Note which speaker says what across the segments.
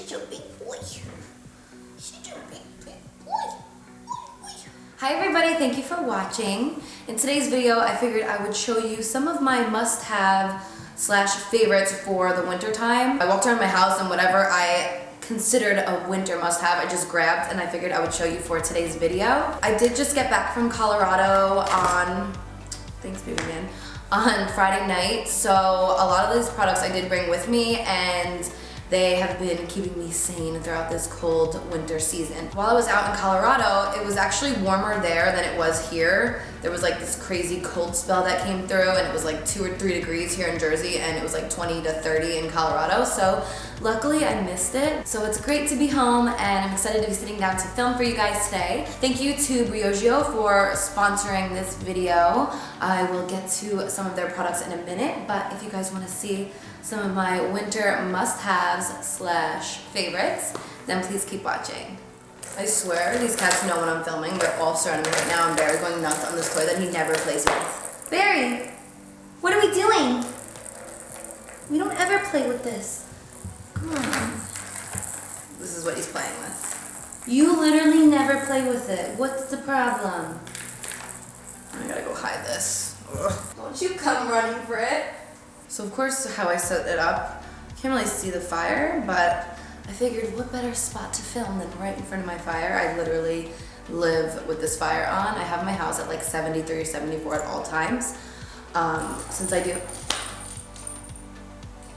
Speaker 1: such a big boy. Such a big boy. Hi everybody, thank you for watching. In today's video, I figured I would show you some of my must-have / favorites for the winter time. I walked around my house and whatever I considered a winter must-have, I just grabbed and I figured I would show you for today's video. I did just get back from Colorado on, thanks baby man, on Friday night, so a lot of these products I did bring with me and they have been keeping me sane throughout this cold winter season. While I was out in Colorado, it was actually warmer there than it was here. There was like this crazy cold spell that came through and it was like 2 or 3 degrees here in Jersey and it was like 20 to 30 in Colorado. So luckily I missed it. So it's great to be home and I'm excited to be sitting down to film for you guys today. Thank you to Briogeo for sponsoring this video. I will get to some of their products in a minute, but if you guys want to see some of my winter must-haves / favorites, then please keep watching. I swear these cats know when I'm filming. They're all surrounding me right now and Barry's going nuts on this toy that he never plays with. Barry, what are we doing? We don't ever play with this. Come on. This is what he's playing with. You literally never play with it. What's the problem? I gotta go hide this. Ugh. Don't you come running for it. So of course how I set it up, can't really see the fire, but I figured what better spot to film than right in front of my fire. I literally live with this fire on. I have my house at like 73 or 74 at all times. Since I do,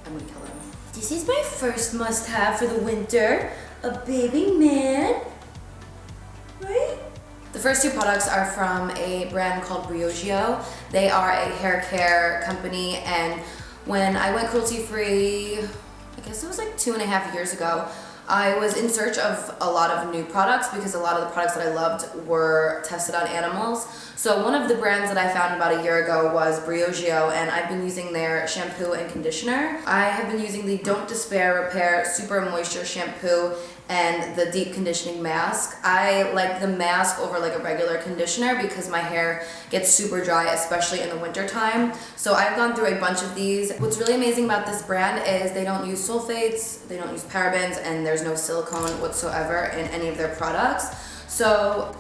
Speaker 1: I'm gonna kill him. This is my first must-have for the winter, a baby man, right? The first two products are from a brand called Briogeo. They are a hair care company, and when I went cruelty-free, I guess it was like 2.5 years ago, I was in search of a lot of new products because a lot of the products that I loved were tested on animals. So one of the brands that I found about a year ago was Briogeo, and I've been using their shampoo and conditioner. I have been using the Don't Despair Repair Super Moisture Shampoo and the Deep Conditioning Mask. I like the mask over like a regular conditioner because my hair gets super dry, especially in the winter time. So I've gone through a bunch of these. What's really amazing about this brand is they don't use sulfates, they don't use parabens, and there's no silicone whatsoever in any of their products. So,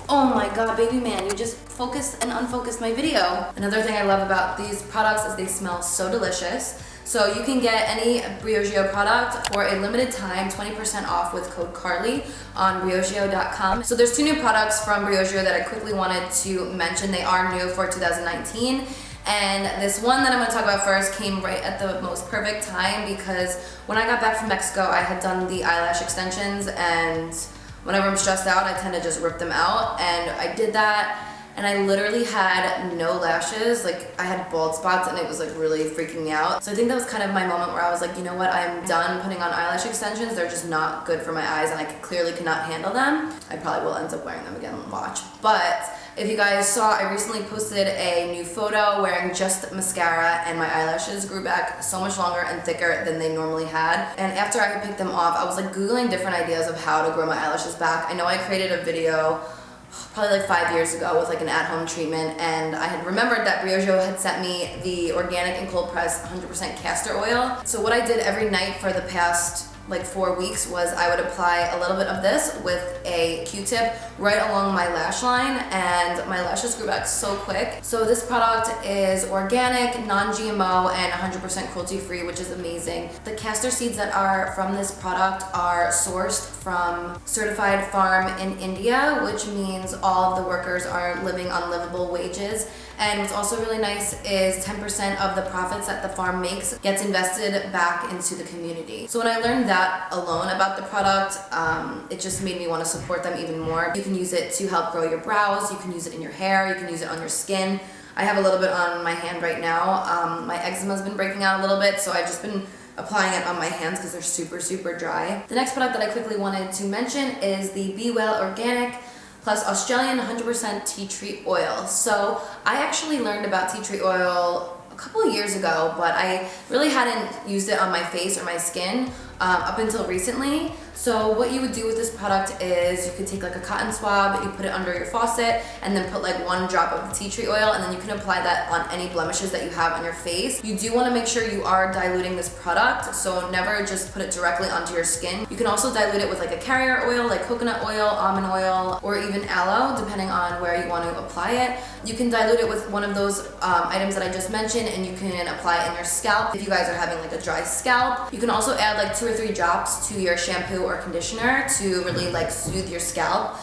Speaker 1: oh my god, baby man, you just focused and unfocused my video. Another thing I love about these products is they smell so delicious. So you can get any Briogeo product for a limited time, 20% off with code Carli on briogeo.com. So there's 2 new products from Briogeo that I quickly wanted to mention. They are new for 2019. And this one that I'm going to talk about first came right at the most perfect time because when I got back from Mexico, I had done the eyelash extensions, and whenever I'm stressed out, I tend to just rip them out. And I did that. And I literally had no lashes. Like I had bald spots and it was like really freaking me out. So I think that was kind of my moment where I was like, you know what, I'm done putting on eyelash extensions. They're just not good for my eyes and I clearly cannot handle them. I probably will end up wearing them again, watch. But if you guys saw, I recently posted a new photo wearing just mascara and my eyelashes grew back so much longer and thicker than they normally had. And after I had picked them off, I was like Googling different ideas of how to grow my eyelashes back. I know I created a video probably like 5 years ago with like an at-home treatment, and I had remembered that Briogeo had sent me the organic and cold pressed 100% castor oil. So what I did every night for the past like 4 weeks was I would apply a little bit of this with a Q-tip right along my lash line, and my lashes grew back so quick. So this product is organic, non-GMO, and 100% cruelty-free, which is amazing. The castor seeds that are from this product are sourced from certified farm in India, which means all of the workers are living on livable wages. And what's also really nice is 10% of the profits that the farm makes gets invested back into the community. So when I learned that alone about the product, it just made me want to support them even more. You can use it to help grow your brows, you can use it in your hair, you can use it on your skin. I have a little bit on my hand right now. My eczema's been breaking out a little bit, so I've just been applying it on my hands because they're super, super dry. The next product that I quickly wanted to mention is the Be Well Organic plus Australian 100% tea tree oil. So I actually learned about tea tree oil a couple of years ago, but I really hadn't used it on my face or my skin up until recently. So what you would do with this product is you could take like a cotton swab, you put it under your faucet, and then put like 1 drop of the tea tree oil, and then you can apply that on any blemishes that you have on your face. You do want to make sure you are diluting this product, so never just put it directly onto your skin. You can also dilute it with like a carrier oil, like coconut oil, almond oil, or even aloe, depending on where you want to apply it. You can dilute it with one of those items that I just mentioned, and you can apply it in your scalp if you guys are having like a dry scalp. You can also add like 2 or 3 drops to your shampoo or conditioner to really like soothe your scalp,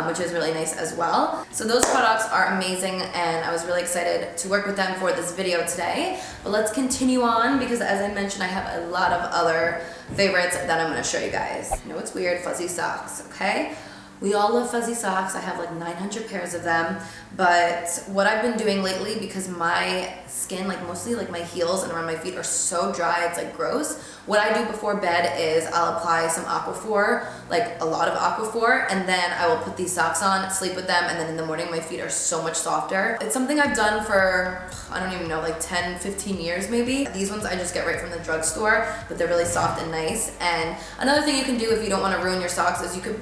Speaker 1: which is really nice as well. So those products are amazing, and I was really excited to work with them for this video today. But let's continue on, because as I mentioned, I have a lot of other favorites that I'm going to show you guys. I know it's weird, fuzzy socks, okay? We all love fuzzy socks. I have like 900 pairs of them. But what I've been doing lately, because my skin, like mostly like my heels and around my feet are so dry, it's like gross. What I do before bed is I'll apply some Aquaphor, like a lot of Aquaphor, and then I will put these socks on, sleep with them, and then in the morning my feet are so much softer. It's something I've done for, I don't even know, like 10, 15 years maybe. These ones I just get right from the drugstore, but they're really soft and nice. And another thing you can do if you don't want to ruin your socks is you could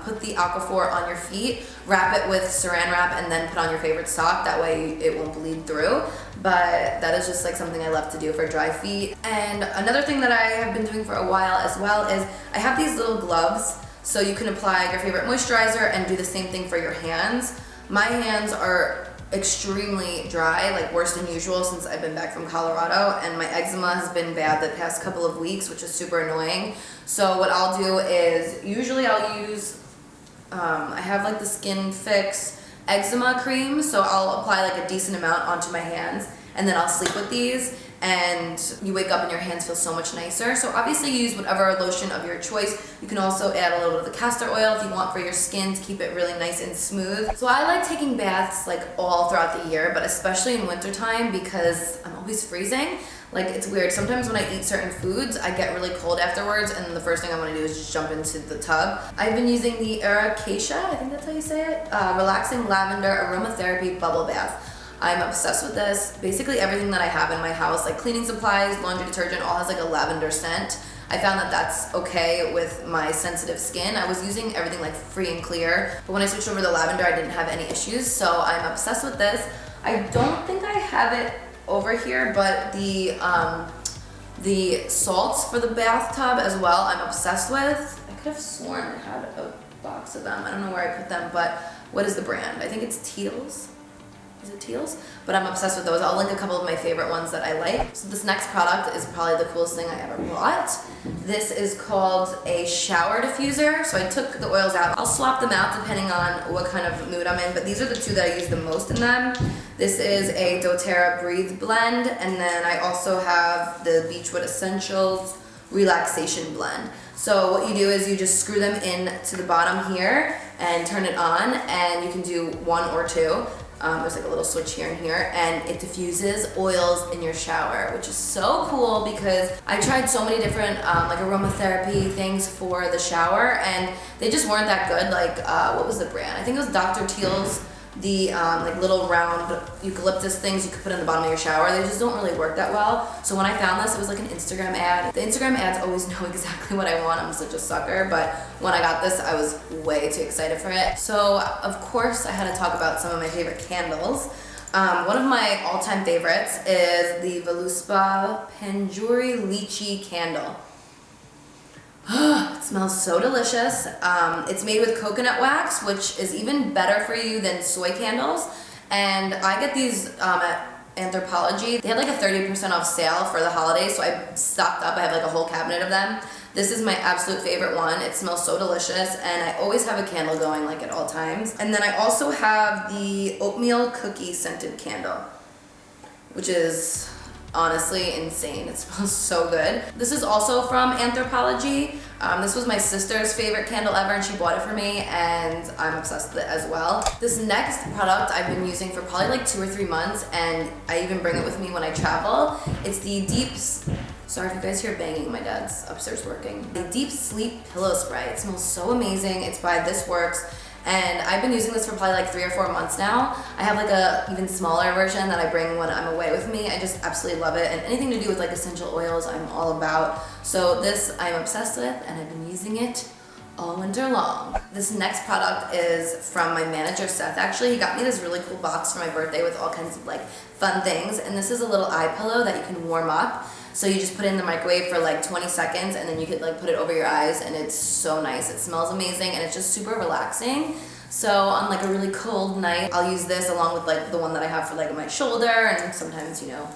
Speaker 1: put the Aquaphor on your feet, wrap it with saran wrap, and then put on your favorite sock. That way it won't bleed through. But that is just like something I love to do for dry feet. And another thing that I have been doing for a while as well is I have these little gloves, so you can apply your favorite moisturizer and do the same thing for your hands. My hands are extremely dry, like worse than usual since I've been back from Colorado, and my eczema has been bad the past couple of weeks, which is super annoying. So what I'll do is usually I'll use I have like the Skin Fix eczema cream, so I'll apply like a decent amount onto my hands, and then I'll sleep with these, and you wake up and your hands feel so much nicer. So obviously use whatever lotion of your choice. You can also add a little bit of the castor oil if you want for your skin to keep it really nice and smooth. So I like taking baths like all throughout the year, but especially in wintertime because I'm always freezing. Like, it's weird. Sometimes when I eat certain foods, I get really cold afterwards, and the first thing I want to do is just jump into the tub. I've been using the Acacia, I think that's how you say it, Relaxing Lavender Aromatherapy Bubble Bath. I'm obsessed with this. Basically everything that I have in my house, like cleaning supplies, laundry detergent, all has like a lavender scent. I found that that's okay with my sensitive skin. I was using everything like free and clear, but when I switched over to lavender, I didn't have any issues, so I'm obsessed with this. I don't think I have it over here, but the salts for the bathtub as well, I'm obsessed with. I could have sworn I had a box of them. I don't know where I put them, but what is the brand? I think it's Teals. Is it Teals? But I'm obsessed with those. I'll link a couple of my favorite ones that I like. So this next product is probably the coolest thing I ever bought. This is called a shower diffuser. So I took the oils out. I'll swap them out depending on what kind of mood I'm in, but these are the 2 that I use the most in them. This is a Doterra Breathe blend, and then I also have the Beachwood Essentials Relaxation blend. So what you do is you just screw them in to the bottom here and turn it on, and you can do 1 or 2. There's like a little switch here and here, and it diffuses oils in your shower, which is so cool because I tried so many different like aromatherapy things for the shower, and they just weren't that good. Like what was the brand? I think it was Dr. Teal's, the like little round eucalyptus things you could put in the bottom of your shower. They just don't really work that well. So when I found this, it was like an Instagram ad. The Instagram ads always know exactly what I want. I'm such a sucker, but when I got this, I was way too excited for it. So of course I had to talk about some of my favorite candles. One of my all-time favorites is the Voluspa Panjuri Lychee candle. It smells so delicious. It's made with coconut wax, which is even better for you than soy candles. And I get these at Anthropologie. They had like a 30% off sale for the holidays, so I stocked up. I have like a whole cabinet of them. This is my absolute favorite one. It smells so delicious, and I always have a candle going like at all times. And then I also have the oatmeal cookie scented candle, which is honestly insane. It smells so good. This is also from Anthropologie. This was my sister's favorite candle ever, and she bought it for me, and I'm obsessed with it as well. This next product I've been using for probably like 2 or 3 months, and I even bring it with me when I travel. It's the sorry if you guys hear banging, my dad's upstairs working. The Deep Sleep Pillow Spray. It smells so amazing. It's by This Works, and I've been using this for probably like 3 or 4 months now. I have like a even smaller version that I bring when I'm away with me. I just absolutely love it, and anything to do with like essential oils I'm all about. So this I'm obsessed with, and I've been using it all winter long. This next product is from my manager Seth. Actually, he got me this really cool box for my birthday with all kinds of like fun things, and this is a little eye pillow that you can warm up. So you just put it in the microwave for like 20 seconds, and then you could like put it over your eyes, and it's so nice. It smells amazing, and it's just super relaxing. So on like a really cold night, I'll use this along with like the one that I have for like my shoulder, and sometimes, you know,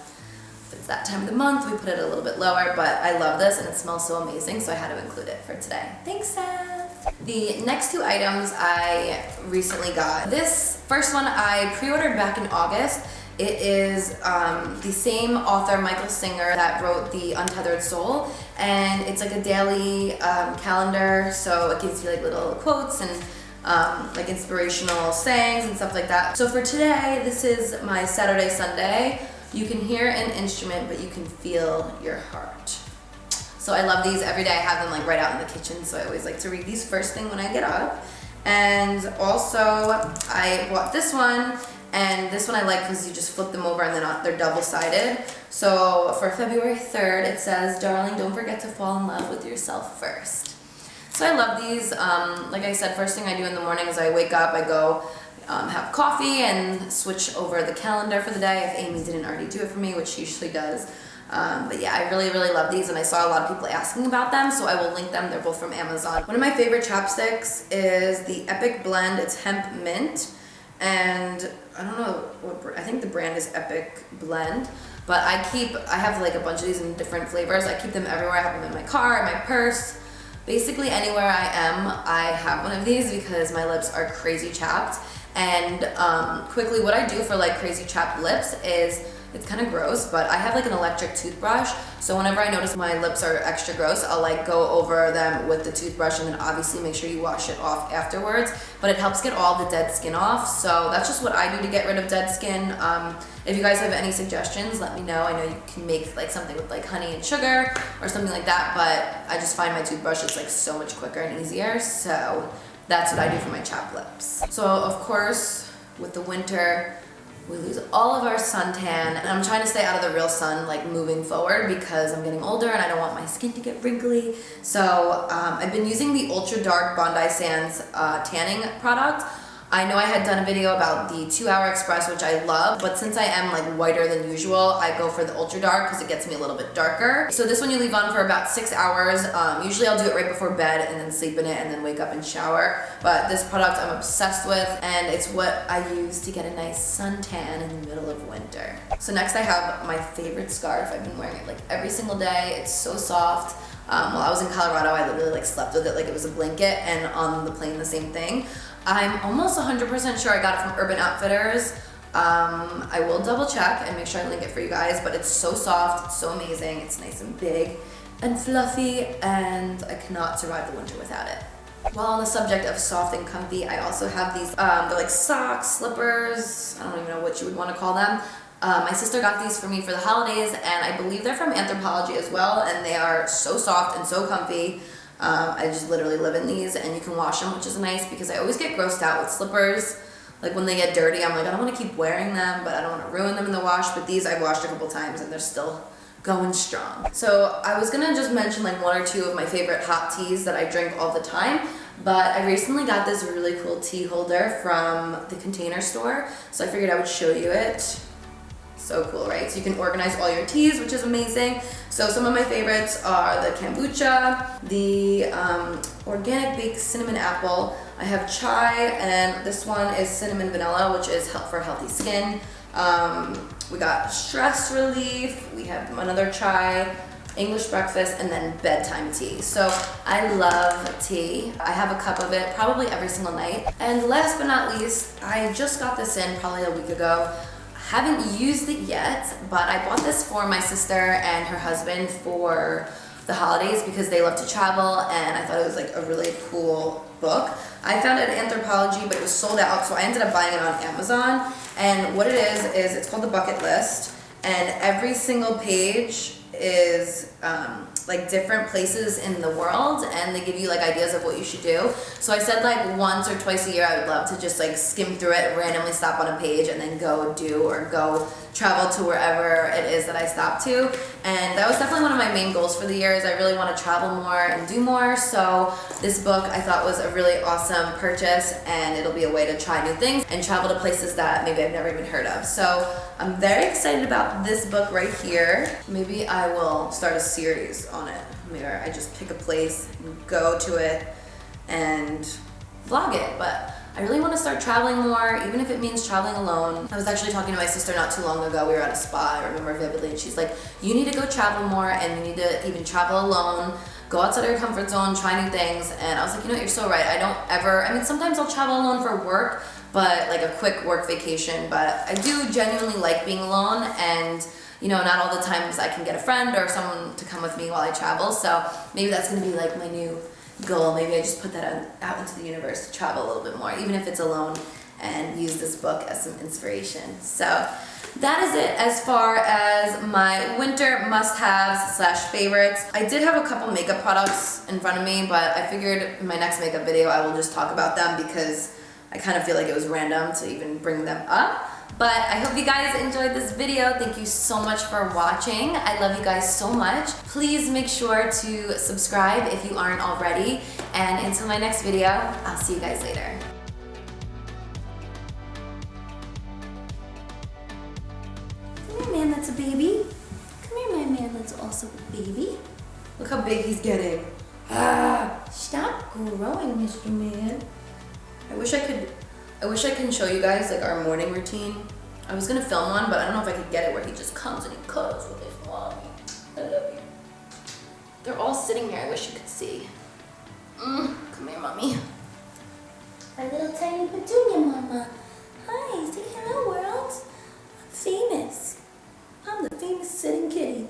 Speaker 1: if it's that time of the month, we put it a little bit lower, but I love this and it smells so amazing, so I had to include it for today. Thanks, Seth. The next 2 items I recently got. This first one I pre-ordered back in August. It is the same author, Michael Singer, that wrote The Untethered Soul, and it's like a daily calendar, so it gives you like little quotes and like inspirational sayings and stuff like that. So for today, this is my Saturday, Sunday. You can hear an instrument, but you can feel your heart. So I love these. Every day I have them like right out in the kitchen, so I always like to read these first thing when I get up. And also I bought this one, and this one I like because you just flip them over and they're double-sided. So for February 3rd, it says, "Darling, don't forget to fall in love with yourself first." So I love these. Like I said, first thing I do in the morning is I wake up, I go have coffee and switch over the calendar for the day if Amy didn't already do it for me, which she usually does. But yeah, I really, really love these, and I saw a lot of people asking about them, so I will link them. They're both from Amazon. One of my favorite chapsticks is the Epic Blend. It's hemp mint, and I don't know what, I think the brand is Epic Blend, but I have like a bunch of these in different flavors. I keep them everywhere. I have them in my car, in my purse. Basically anywhere I am, I have one of these because my lips are crazy chapped. And quickly, what I do for like crazy chapped lips is, it's kind of gross, but I have like an electric toothbrush. So whenever I notice my lips are extra gross, I'll like go over them with the toothbrush, and then obviously make sure you wash it off afterwards. But it helps get all the dead skin off. So that's just what I do to get rid of dead skin. If you guys have any suggestions, let me know. I know you can make like something with like honey and sugar or something like that, but I just find my toothbrush is like so much quicker and easier. So that's what I do for my chapped lips. So of course, with the winter, we lose all of our suntan, and I'm trying to stay out of the real sun like moving forward because I'm getting older and I don't want my skin to get wrinkly. So I've been using the Ultra Dark Bondi Sands tanning product. I know I had done a video about the 2 Hour Express, which I love, but since I am like whiter than usual, I go for the Ultra Dark because it gets me a little bit darker. So this one you leave on for about 6 hours. Usually I'll do it right before bed and then sleep in it and then wake up and shower. But this product I'm obsessed with, and it's what I use to get a nice suntan in the middle of winter. So next I have my favorite scarf. I've been wearing it like every single day. It's so soft. While I was in Colorado, I literally like slept with it like it was a blanket, and on the plane the same thing. I'm almost 100% sure I got it from Urban Outfitters. I will double check and make sure I link it for you guys, but it's so soft, it's so amazing, it's nice and big and fluffy, and I cannot survive the winter without it. While on the subject of soft and comfy, I also have these, they're like socks, slippers, I don't even know what you would want to call them. My sister got these for me for the holidays, and I believe they're from Anthropologie as well, and they are so soft and so comfy. I just literally live in these, and you can wash them, which is nice because I always get grossed out with slippers. Like when they get dirty, I'm like, I don't want to keep wearing them, but I don't want to ruin them in the wash. But these I've washed a couple times and they're still going strong. So I was gonna just mention like 1 or 2 of my favorite hot teas that I drink all the time, but I recently got this really cool tea holder from the Container Store, so I figured I would show you it. So cool, right? So you can organize all your teas, which is amazing. So some of my favorites are the kombucha, the organic baked cinnamon apple. I have chai, and this one is cinnamon vanilla, which is for healthy skin. We got stress relief. We have another chai, English breakfast, and then bedtime tea. So I love tea. I have a cup of it probably every single night. And last but not least, I just got this in probably a week ago. Haven't used it yet, but I bought this for my sister and her husband for the holidays because they love to travel, and I thought it was like a really cool book. I found it at Anthropologie, but it was sold out, so I ended up buying it on Amazon. And what it is it's called the Bucket List, and every single page is like different places in the world, and they give you like ideas of what you should do. So I said like once or twice a year I would love to just like skim through it, randomly stop on a page, and then go do or go travel to wherever it is that I stop to. And that was definitely one of my main goals for the year, is I really want to travel more and do more. So this book I thought was a really awesome purchase, and it'll be a way to try new things and travel to places that maybe I've never even heard of. So I'm very excited about this book right here. Maybe I will start a series on it, where I just pick a place and go to it and vlog it. But I really want to start traveling more, even if it means traveling alone. I was actually talking to my sister not too long ago. We were at a spa, I remember vividly, and she's like, you need to go travel more, and you need to even travel alone. Go outside your comfort zone, try new things. And I was like, you know what, you're so right. I don't ever, I mean, sometimes I'll travel alone for work, but like a quick work vacation, but I do genuinely like being alone, and you know, not all the times I can get a friend or someone to come with me while I travel. So maybe that's gonna be like my new goal. Maybe I just put that out into the universe to travel a little bit more, even if it's alone, and use this book as some inspiration. So that is it as far as my winter must-haves / favorites. I did have a couple makeup products in front of me, but I figured in my next makeup video I will just talk about them, because I kind of feel like it was random to even bring them up. But I hope you guys enjoyed this video. Thank you so much for watching. I love you guys so much. Please make sure to subscribe if you aren't already. And until my next video, I'll see you guys later. Come here, man, that's a baby. Come here, my man, that's also a baby. Look how big he's getting. Ah, stop growing, Mr. Man. I wish I can show you guys like our morning routine. I was gonna film one, but I don't know if I could get it where he just comes and he cuddles with his mommy. I love you. They're all sitting here. I wish you could see. Come here, mommy. My little tiny petunia mama. Hi, say hello, world. I'm famous. I'm the famous sitting kitty.